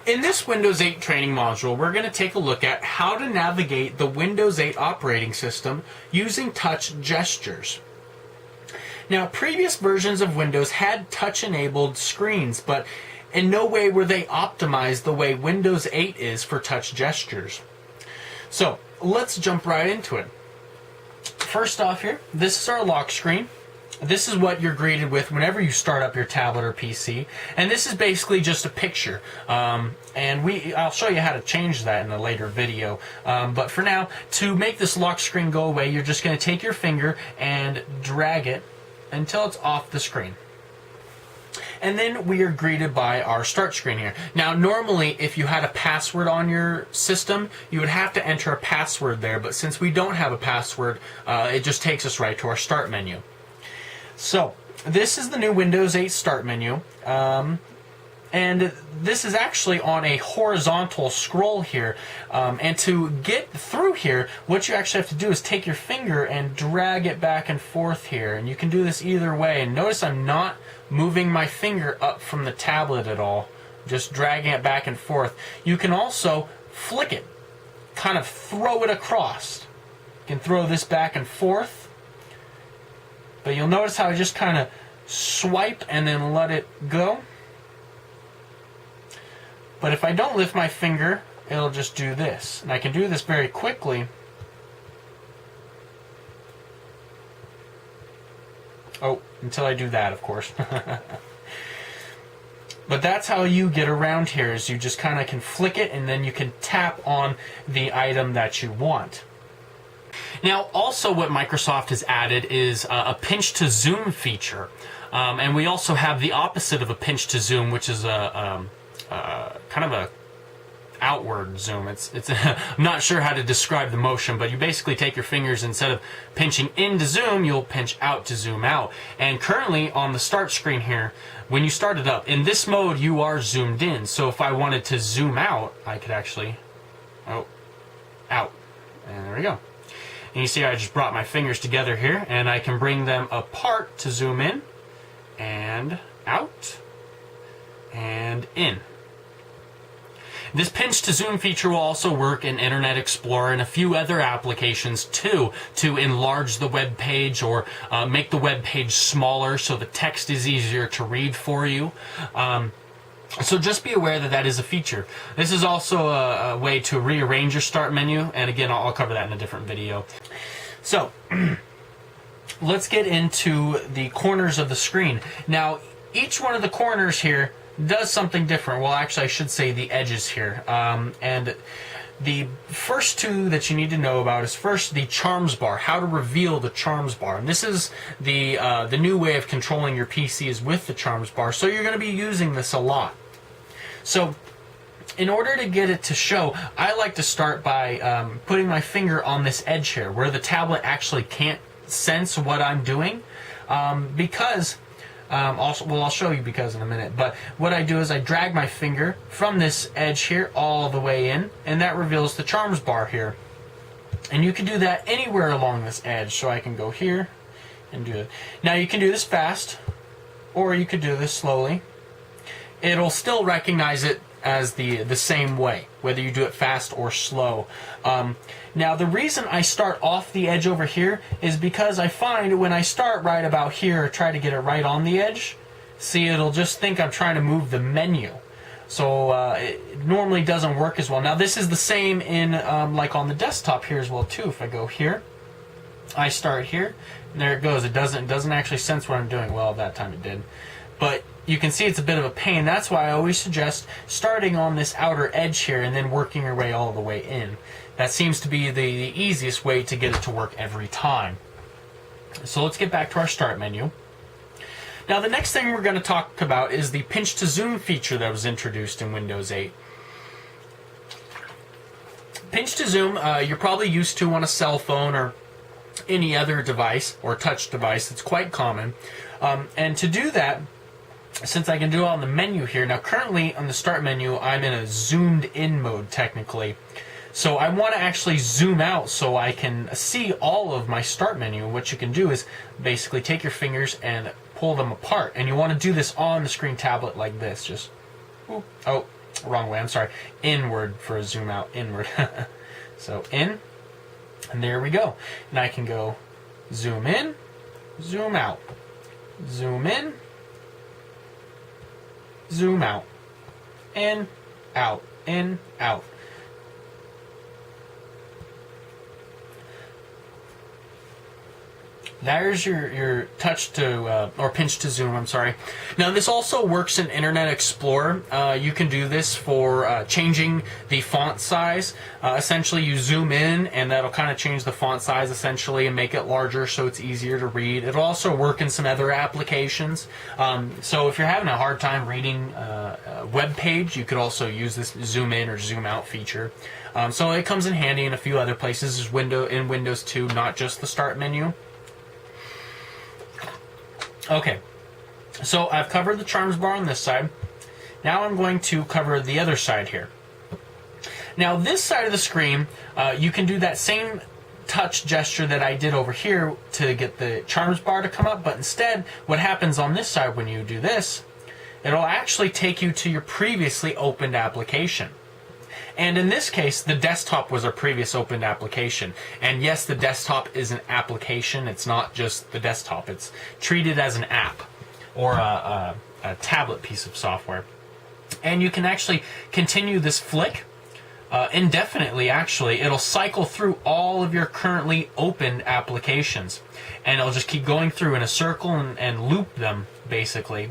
In this Windows 8 training module, we're going to take a look at how to navigate the Windows 8 operating system using touch gestures. Now, previous versions of Windows had touch-enabled screens, but in no way were they optimized the way Windows 8 is for touch gestures. So, let's jump right into it. First off here, this is our lock screen. This is what you're greeted with whenever you start up your tablet or PC, and this is basically just a picture. I'll show you how to change that in a later video. But for now, to make this lock screen go away, you're just going to take your finger and drag it until it's off the screen. And then we are greeted by our start screen here. Now, normally, if you had a password on your system, you would have to enter a password there, but since we don't have a password, it just takes us right to our start menu. So, this is the new Windows 8 Start menu, and this is actually on a horizontal scroll here, and to get through here, what you actually have to do is take your finger and drag it back and forth here, and you can do this either way. And notice I'm not moving my finger up from the tablet at all, just dragging it back and forth. You can also flick it, kind of throw it across. You can throw this back and forth. But you'll notice how I just kind of swipe and then let it go. But if I don't lift my finger, it'll just do this. And I can do this very quickly. Oh, until I do that, of course. But that's how you get around here, is you just kind of can flick it and then you can tap on the item that you want. Now, also what Microsoft has added is a pinch to zoom feature. And we also have the opposite of a pinch to zoom, which is a kind of a outward zoom. I'm not sure how to describe the motion, but you basically take your fingers, instead of pinching in to zoom, you'll pinch out to zoom out. And currently on the start screen here, when you start it up, in this mode you are zoomed in. So if I wanted to zoom out, I could actually, out. And there we go. And you see I just brought my fingers together here, and I can bring them apart to zoom in, and out, and in. This pinch to zoom feature will also work in Internet Explorer and a few other applications too, to enlarge the web page or make the web page smaller so the text is easier to read for you. So just be aware that that is a feature. This is also a way to rearrange your start menu, and again, I'll cover that in a different video. So, let's get into the corners of the screen. Now, each one of the corners here does something different. Well, actually, I should say the edges here. And the first two that you need to know about is first the charms bar, how to reveal the charms bar. And this is the new way of controlling your PC is with the charms bar, so you're going to be using this a lot. So, in order to get it to show, I like to start by putting my finger on this edge here, where the tablet actually can't sense what I'm doing, because, I'll show you because in a minute, but what I do is I drag my finger from this edge here all the way in, and that reveals the charms bar here. And you can do that anywhere along this edge, so I can go here and do it. Now you can do this fast, or you could do this slowly. It'll still recognize it as the same way, whether you do it fast or slow. Now, the reason I start off the edge over here is because I find when I start right about here, or try to get it right on the edge, see, it'll just think I'm trying to move the menu. So it normally doesn't work as well. Now, this is the same in like on the desktop here as well too. If I go here, I start here, and there it goes. It doesn't actually sense what I'm doing. Well, that time it did, but you can see it's a bit of a pain. That's why I always suggest starting on this outer edge here and then working your way all the way in. That seems to be the easiest way to get it to work every time. So let's get back to our start menu. Now, the next thing we're going to talk about is the pinch to zoom feature that was introduced in Windows 8. Pinch to zoom, you're probably used to on a cell phone or any other device or touch device. It's quite common. And to do that, since I can do it on the menu here, now currently on the start menu, I'm in a zoomed in mode technically. So I want to actually zoom out so I can see all of my start menu. What you can do is basically take your fingers and pull them apart. And you want to do this on the screen tablet like this. Just, oh, wrong way, I'm sorry, inward for a zoom out, inward. So in, and there we go. And I can go zoom in, zoom out, zoom in, zoom out, in, out, in, out. There's your touch to, or pinch to zoom, I'm sorry. Now this also works in Internet Explorer. You can do this for changing the font size. Essentially you zoom in and that'll kind of change the font size essentially and make it larger so it's easier to read. It'll also work in some other applications. So if you're having a hard time reading a web page, you could also use this zoom in or zoom out feature. So it comes in handy in a few other places in Windows 2, not just the start menu. Okay, so I've covered the charms bar on this side. Now I'm going to cover the other side here. Now this side of the screen, you can do that same touch gesture that I did over here to get the charms bar to come up, but instead what happens on this side when you do this, it'll actually take you to your previously opened application. And in this case, the desktop was a previous opened application. And yes, the desktop is an application. It's not just the desktop. It's treated as an app or a tablet piece of software. And you can actually continue this flick indefinitely, actually. It'll cycle through all of your currently opened applications. And it'll just keep going through in a circle and loop them, basically,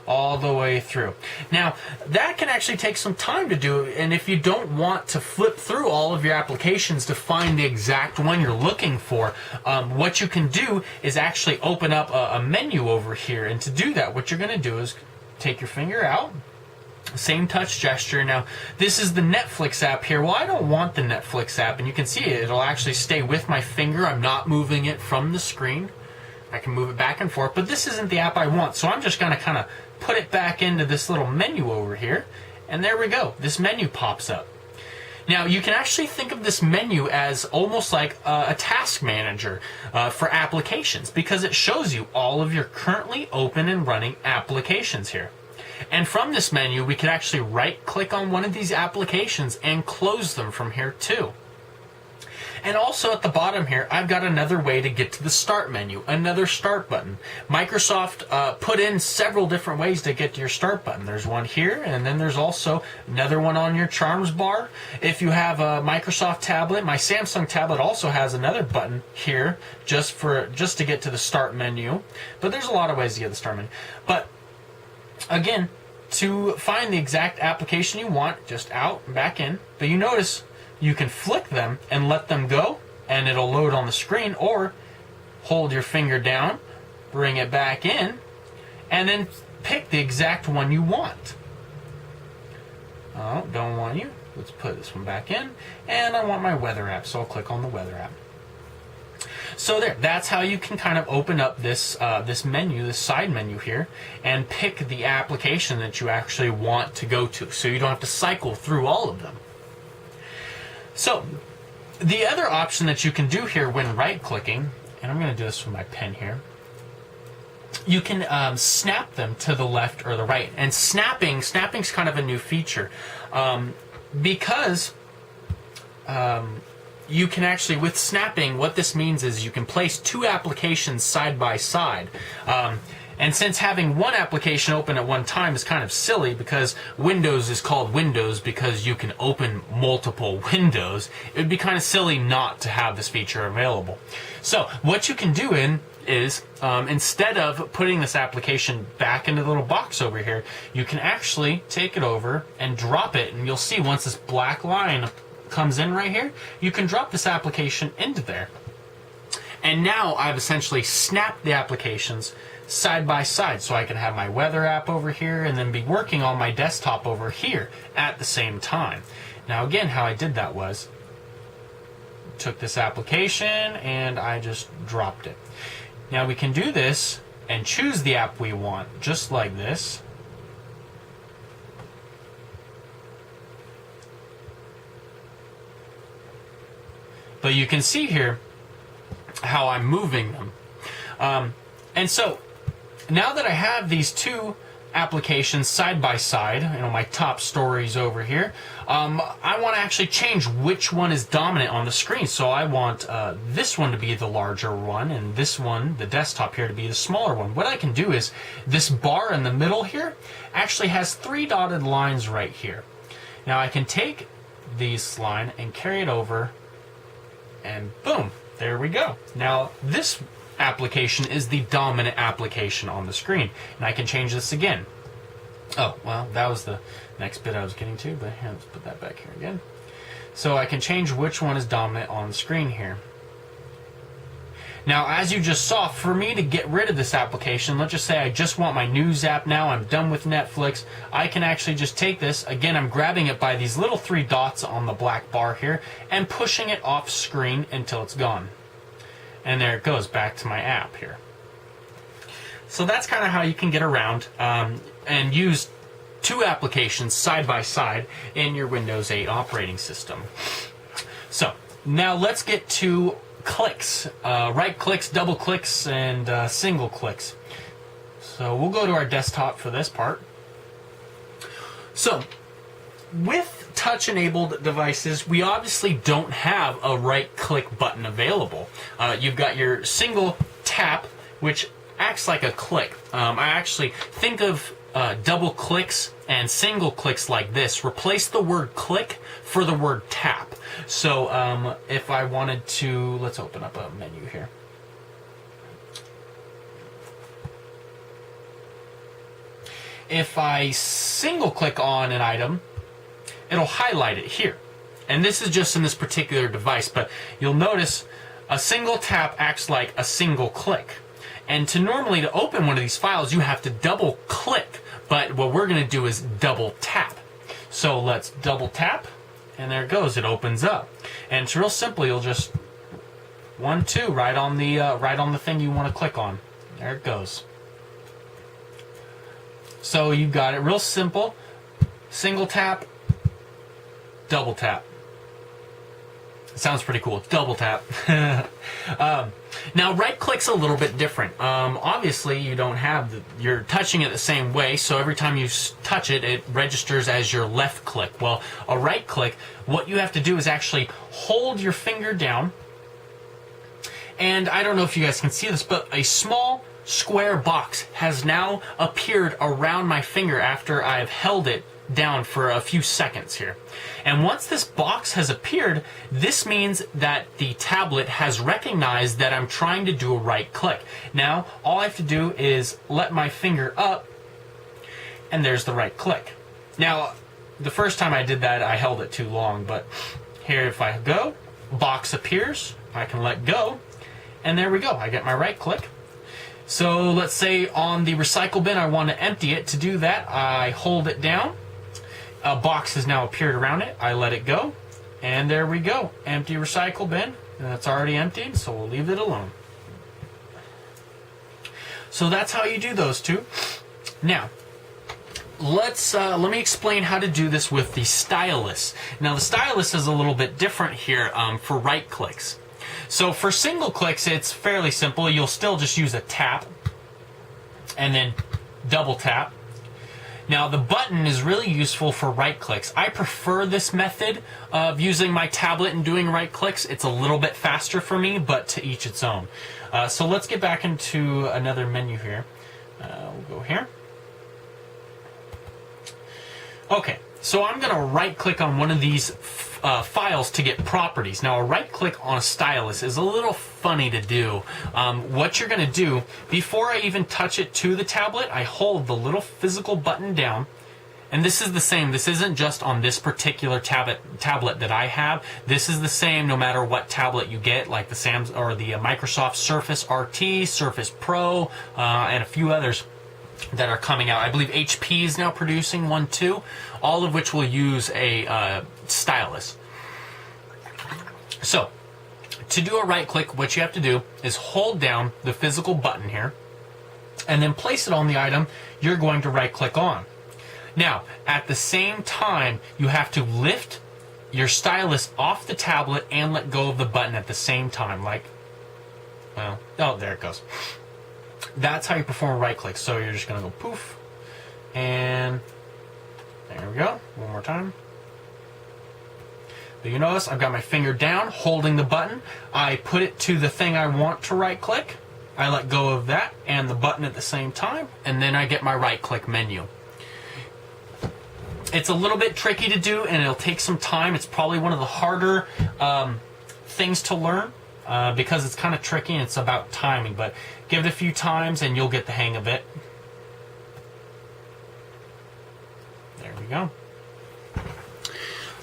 all the way through. Now, that can actually take some time to do, and if you don't want to flip through all of your applications to find the exact one you're looking for, what you can do is actually open up a menu over here, and to do that, what you're going to do is take your finger out, same touch gesture. Now, this is the Netflix app here. Well, I don't want the Netflix app, and you can see it. It'll actually stay with my finger. I'm not moving it from the screen. I can move it back and forth, but this isn't the app I want, so I'm just going to kind of put it back into this little menu over here, and there we go. This menu pops up. Now, you can actually think of this menu as almost like a task manager for applications, because it shows you all of your currently open and running applications here. And from this menu, we can actually right-click on one of these applications and close them from here too. And also at the bottom here, I've got another way to get to the Start menu, another Start button. Microsoft put in several different ways to get to your Start button. There's one here, and then there's also another one on your charms bar. If you have a Microsoft tablet, my Samsung tablet also has another button here just to get to the Start menu. But there's a lot of ways to get to the Start menu. But again, to find the exact application you want, just out and back in. But you notice you can flick them and let them go, and it'll load on the screen, or hold your finger down, bring it back in, and then pick the exact one you want. Oh, don't want you. Let's put this one back in, and I want my weather app, so I'll click on the weather app. So there, that's how you can kind of open up this this menu, this side menu here, and pick the application that you actually want to go to, so you don't have to cycle through all of them. So, the other option that you can do here when right-clicking, and I'm going to do this with my pen here, you can snap them to the left or the right. And snapping's kind of a new feature, because you can actually, with snapping, what this means is you can place two applications side by side. And since having one application open at one time is kind of silly, because Windows is called Windows because you can open multiple windows, it would be kind of silly not to have this feature available. So what you can do is instead of putting this application back into the little box over here, you can actually take it over and drop it, and you'll see once this black line comes in right here, you can drop this application into there. And now I've essentially snapped the applications side by side, so I can have my weather app over here and then be working on my desktop over here at the same time. Now again, how I did that was took this application and I just dropped it. Now we can do this and choose the app we want, just like this. But you can see here how I'm moving them. And so now that I have these two applications side by side, my top stories over here, I want to actually change which one is dominant on the screen. So I want this one to be the larger one, and this one, the desktop here, to be the smaller one. What I can do is, this bar in the middle here actually has 3 dotted lines right here. Now I can take this line and carry it over, and boom, there we go. Now this application is the dominant application on the screen, and I can change this again. Oh, well, that was the next bit I was getting to, but let's put that back here again. So I can change which one is dominant on the screen here. Now, as you just saw, for me to get rid of this application, let's just say I just want my news app now, I'm done with Netflix, I can actually just take this, again, I'm grabbing it by these little 3 dots on the black bar here, and pushing it off screen until it's gone. And there it goes, back to my app here. So that's kind of how you can get around and use 2 applications side by side in your Windows 8 operating system. So now let's get to clicks, right clicks, double clicks, and single clicks. So we'll go to our desktop for this part. So with touch-enabled devices, we obviously don't have a right-click button available. You've got your single tap, which acts like a click. I actually think of double clicks and single clicks like this. Replace the word click for the word tap. So if I wanted to, let's open up a menu here. If I single click on an item, it'll highlight it here. And this is just in this particular device, but you'll notice a single tap acts like a single click. And to open one of these files, you have to double click, but what we're going to do is double tap. So let's double tap, and there it goes, it opens up. And it's real simple, you'll just 1, 2 right on the thing you want to click on. There it goes. So you got it real simple, single tap, double tap. Sounds pretty cool. Double tap. Now, right click's a little bit different. Obviously, you don't have you're touching it the same way, so every time you touch it, it registers as your left click. Well, a right click, what you have to do is actually hold your finger down, and I don't know if you guys can see this, but a small square box has now appeared around my finger after I've held it down for a few seconds here. And once this box has appeared, this means that the tablet has recognized that I'm trying to do a right click. Now, all I have to do is let my finger up, and there's the right click. Now, the first time I did that, I held it too long, but here if I go, box appears, I can let go, and there we go, I get my right click. So let's say on the recycle bin I want to empty it. To do that, I hold it down. A box has now appeared around it. I let it go, and there we go. Empty recycle bin. And that's already emptied, so we'll leave it alone. So that's how you do those two. Now, let me explain how to do this with the stylus. Now, the stylus is a little bit different here for right clicks. So for single clicks, it's fairly simple. You'll still just use a tap and then double tap. Now, the button is really useful for right clicks. I prefer this method of using my tablet and doing right clicks. It's a little bit faster for me, but to each its own. So let's get back into another menu here. We'll go here. Okay, so I'm going to right click on one of these files to get properties. Now, a right click on a stylus is a little funny to do. What you're going to do, before I even touch it to the tablet, I hold the little physical button down. And this is the same. This isn't just on this particular tablet that I have. This is the same no matter what tablet you get, like the Microsoft Surface RT, Surface Pro, and a few others that are coming out. I believe HP is now producing one too, all of which will use a stylus. So, to do a right click, what you have to do is hold down the physical button here, and then place it on the item you're going to right click on. Now, at the same time, you have to lift your stylus off the tablet and let go of the button at the same time, oh, there it goes. That's how you perform a right click. So you're just going to go poof, And there we go. One more time. But you notice I've got my finger down, holding the button. I put it to the thing I want to right-click. I let go of that and the button at the same time, and then I get my right-click menu. It's a little bit tricky to do, and it'll take some time. It's probably one of the harder things to learn because it's kind of tricky and it's about timing. But give it a few times and you'll get the hang of it. There we go.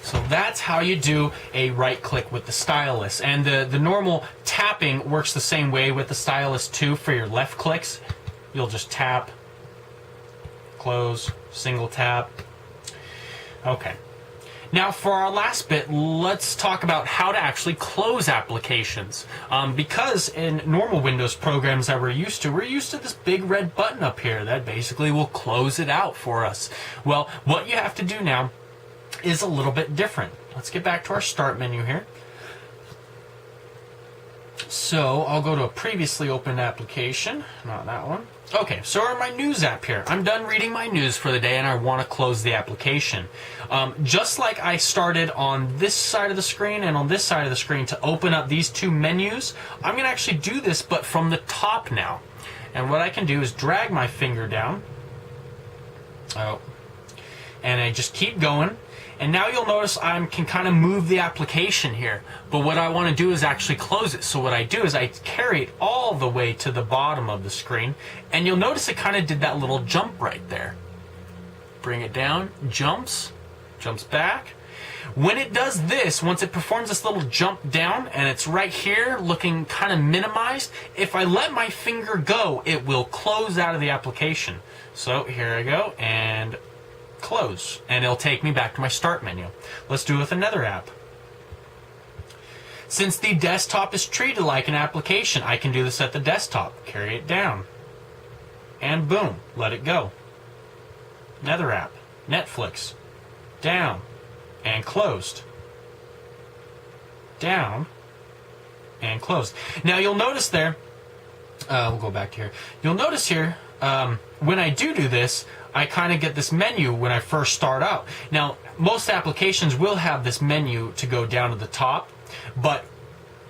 So that's how you do a right click with the stylus. And the normal tapping works the same way with the stylus too. For your left clicks, you'll just tap, close, single tap. Okay. Now for our last bit, let's talk about how to actually close applications. Because in normal Windows programs that we're used to this big red button up here that basically will close it out for us. Well, what you have to do now is a little bit different. Let's get back to our start menu here. So I'll go to a previously opened application, not that one. Okay, so in my news app here, I'm done reading my news for the day and I want to close the application. Just like I started on this side of the screen and on this side of the screen to open up these two menus, I'm going to actually do this but from the top now. And what I can do is drag my finger down. Oh. And I just keep going. And now you'll notice I can kind of move the application here. But what I want to do is actually close it. So what I do is I carry it all the way to the bottom of the screen. And you'll notice it kind of did that little jump right there. Bring it down, jumps back. When it does this, once it performs this little jump down, and it's right here looking kind of minimized, if I let my finger go, it will close out of the application. So here I go, and close, and it'll take me back to my start menu. Let's do it with another app. Since the desktop is treated like an application, I can do this at the desktop. Carry it down, and boom, let it go. Another app, Netflix, down, and closed. Down, and closed. Now you'll notice there, we'll go back here. You'll notice here, when I do this, I kind of get this menu when I first start out. Now, most applications will have this menu to go down to the top, but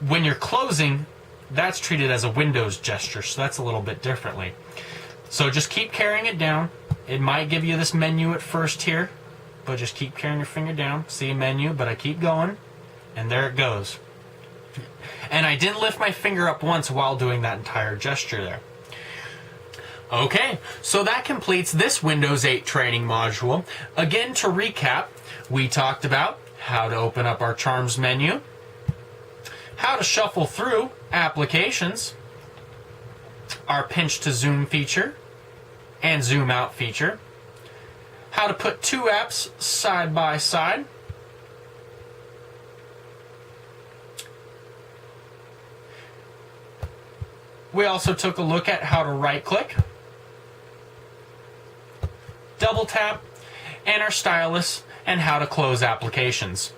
when you're closing, that's treated as a Windows gesture, so that's a little bit differently. So just keep carrying it down. It might give you this menu at first here, but just keep carrying your finger down. See a menu, but I keep going, and there it goes. And I didn't lift my finger up once while doing that entire gesture there. Okay, so that completes this Windows 8 training module. Again, to recap, we talked about how to open up our Charms menu, how to shuffle through applications, our pinch to zoom feature and zoom out feature, how to put two apps side by side, we also took a look at how to right click, double tap, and our stylus, and how to close applications.